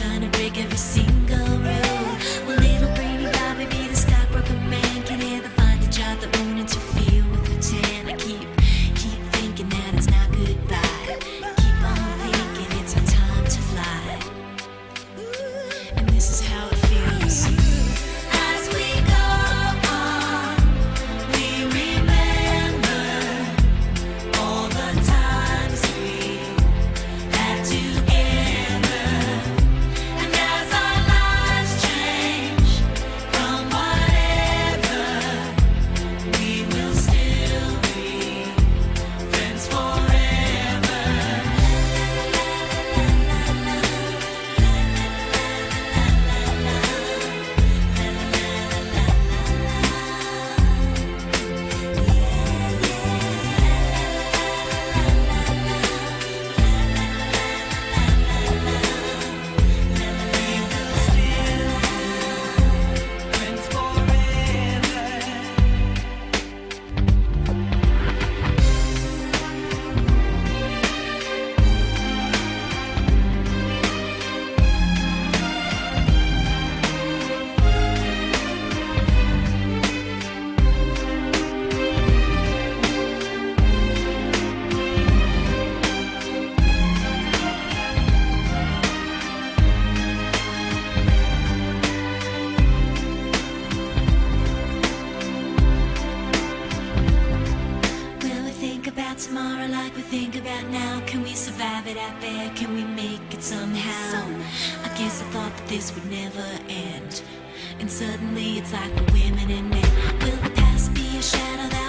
trying to break every single rule. Well, little brainy Bobby be the stockbroker man. Can ever find a job that won't interfere with routine. I keep thinking that it's not goodbye. Keep on thinking it's our time to fly. And this is how it feels. As we go on, we remember all the times we had together. And as our lives change from whatever, we will still be friends forever. Friends forever. Will we think about tomorrow like we think about now? Can we survive it out there? Can we make it somehow? I guess I thought that this would never end. And suddenly it's like we're women and men. Will the past be a shadow that